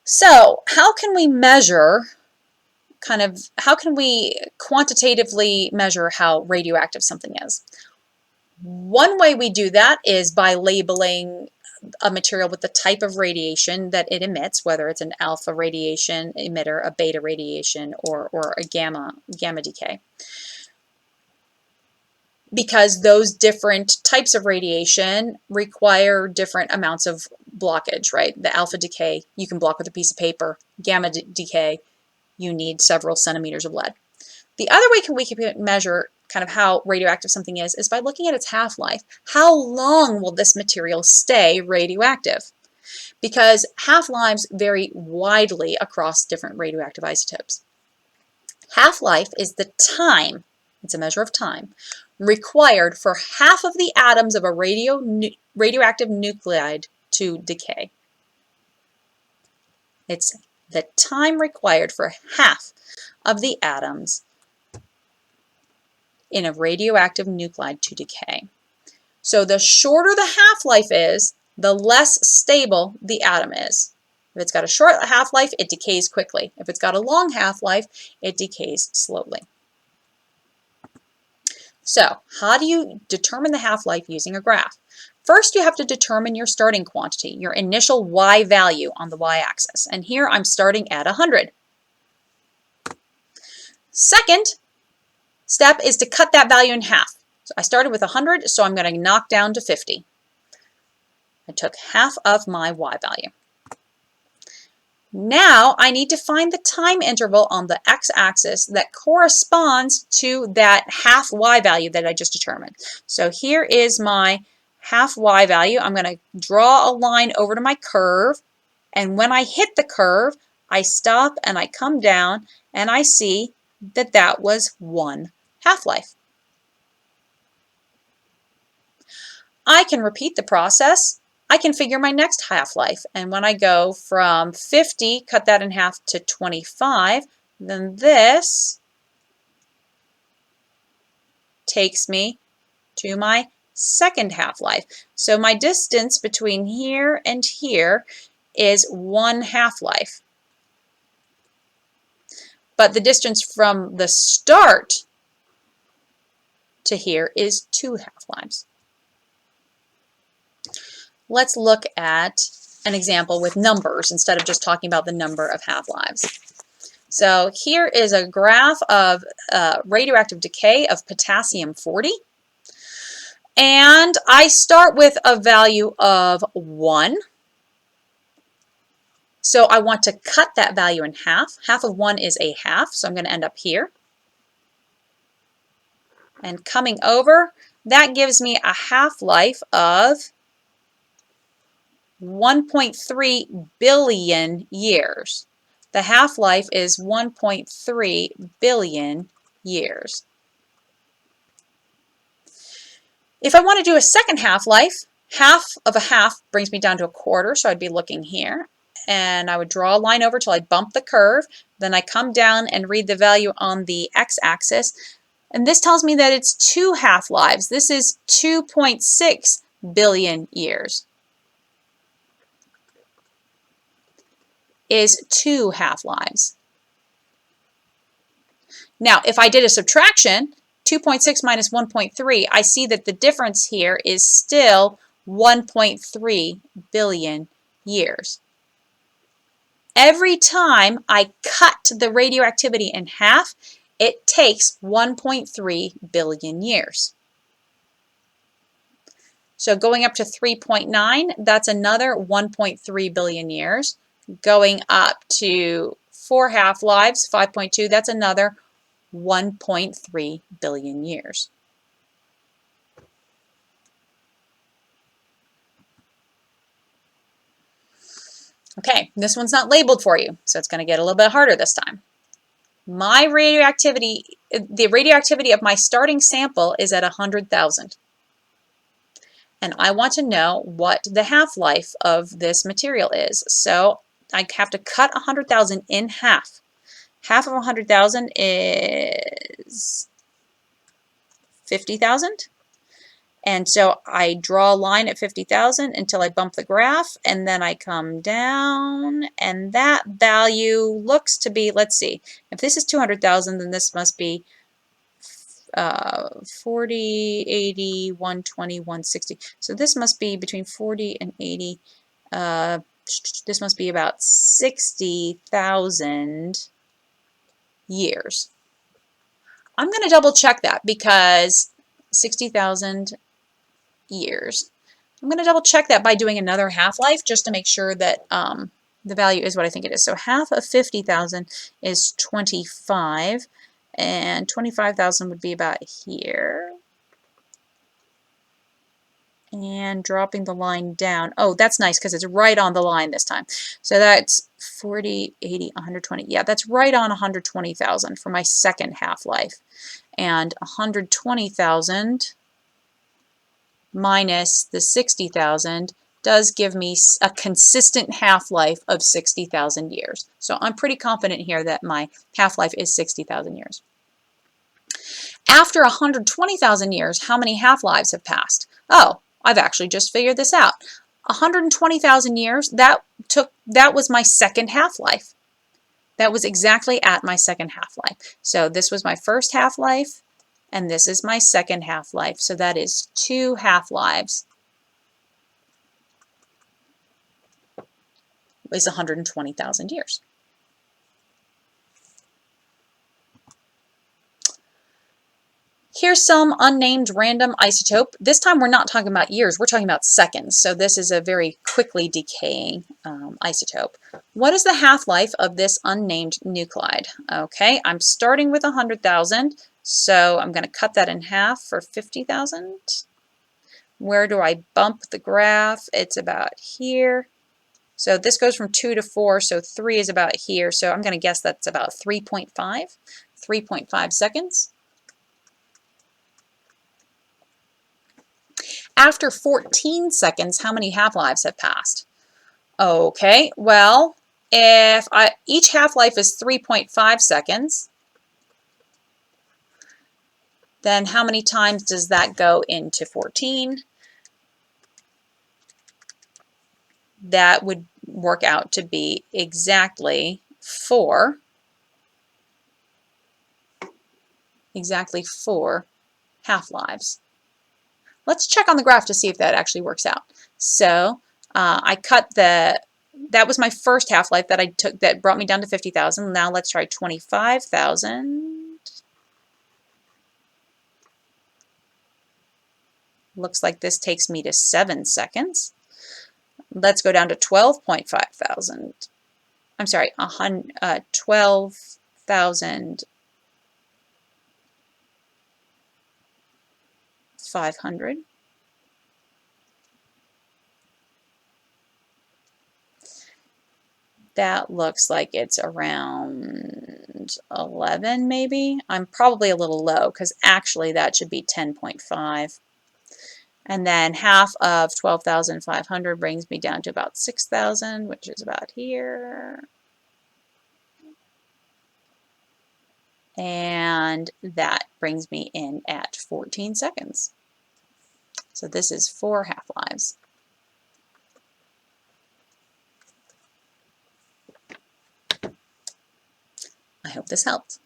So how can we measure how can we quantitatively measure how radioactive something is? One way we do that is by labeling a material with the type of radiation that it emits, whether it's an alpha radiation emitter, a beta radiation, or a gamma decay. Because those different types of radiation require different amounts of blockage, right? The alpha decay, you can block with a piece of paper. Gamma decay, you need several centimeters of lead. The other way we can measure kind of how radioactive something is by looking at its half-life. How long will this material stay radioactive? Because half-lives vary widely across different radioactive isotopes. Half-life is the time, it's a measure of time, required for half of the atoms of a radioactive nuclide to decay. It's the time required for half of the atoms in a radioactive nuclide to decay. So the shorter the half-life is, the less stable the atom is. If it's got a short half-life, it decays quickly. If it's got a long half-life, it decays slowly. So how do you determine the half-life using a graph? First, you have to determine your starting quantity, your initial Y value on the Y-axis. And here I'm starting at 100. Second step is to cut that value in half. So I started with 100, so I'm going to knock down to 50. I took half of my Y value. Now I need to find the time interval on the x-axis that corresponds to that half Y value that I just determined. So here is my half Y value. I'm going to draw a line over to my curve, and when I hit the curve, I stop and I come down and I see that that was 1 half-life. I can repeat the process. I can figure my next half-life, and when I go from 50, cut that in half to 25, then this takes me to my second half-life. So my distance between here and here is 1 half-life. But the distance from the start to here is 2 half-lives. Let's look at an example with numbers instead of just talking about the number of half-lives. So here is a graph of radioactive decay of potassium-40. And I start with a value of 1. So I want to cut that value in half. Half of 1 is a half, so I'm going to end up here. And coming over, that gives me a half-life of 1.3 billion years. The half-life is 1.3 billion years. If I want to do a second half-life, half of a half brings me down to a quarter, so I'd be looking here. And I would draw a line over till I bump the curve. Then I come down and read the value on the x-axis. And this tells me that it's 2 half-lives. This is 2.6 billion years. Is 2 half-lives. Now, if I did a subtraction, 2.6 minus 1.3, I see that the difference here is still 1.3 billion years. Every time I cut the radioactivity in half, it takes 1.3 billion years. So going up to 3.9, that's another 1.3 billion years. Going up to 4 half-lives, 5.2, that's another 1.3 billion years. Okay, this one's not labeled for you, so it's going to get a little bit harder this time. My radioactivity, the radioactivity of my starting sample is at 100,000. And I want to know what the half-life of this material is. So I have to cut 100,000 in half. Half of 100,000 is 50,000. And so I draw a line at 50,000 until I bump the graph, and then I come down, and that value looks to be, let's see, if this is 200,000, then this must be 40, 80, 120, 160. So this must be between 40 and 80. This must be about 60,000 years. I'm going to double check that because 60,000 years. I'm going to double check that by doing another half-life just to make sure that the value is what I think it is. So half of 50,000 is 25, and 25,000 would be about here. And dropping the line down. Oh, that's nice because it's right on the line this time. So that's 40, 80, 120. Yeah, that's right on 120,000 for my second half-life. And 120,000 minus the 60,000 does give me a consistent half-life of 60,000 years. So I'm pretty confident here that my half-life is 60,000 years. After 120,000 years, how many half-lives have passed? Oh, I've actually just figured this out. 120,000 years, that was my second half-life. That was exactly at my second half-life. So this was my first half-life, and this is my second half-life. So that is 2 half-lives is 120,000 years. Here's some unnamed random isotope. This time we're not talking about years, we're talking about seconds. So this is a very quickly decaying isotope. What is the half-life of this unnamed nuclide? Okay, I'm starting with 100,000, so I'm going to cut that in half for 50,000. Where do I bump the graph? It's about here. So this goes from 2 to 4, so 3 is about here. So I'm going to guess that's about 3.5 seconds. After 14 seconds, how many half-lives have passed? Okay, well, if each half-life is 3.5 seconds, then how many times does that go into 14? That would work out to be exactly 4. Exactly 4 half-lives. Let's check on the graph to see if that actually works out. So I cut that was my first half-life that I took that brought me down to 50,000. Now let's try 25,000. Looks like this takes me to 7 seconds. Let's go down to 12.5 thousand. I'm sorry, 12,500. That looks like it's around 11 maybe. I'm probably a little low because actually that should be 10.5. And then half of 12,500 brings me down to about 6,000, which is about here. And that brings me in at 14 seconds. So this is 4 half-lives. I hope this helped.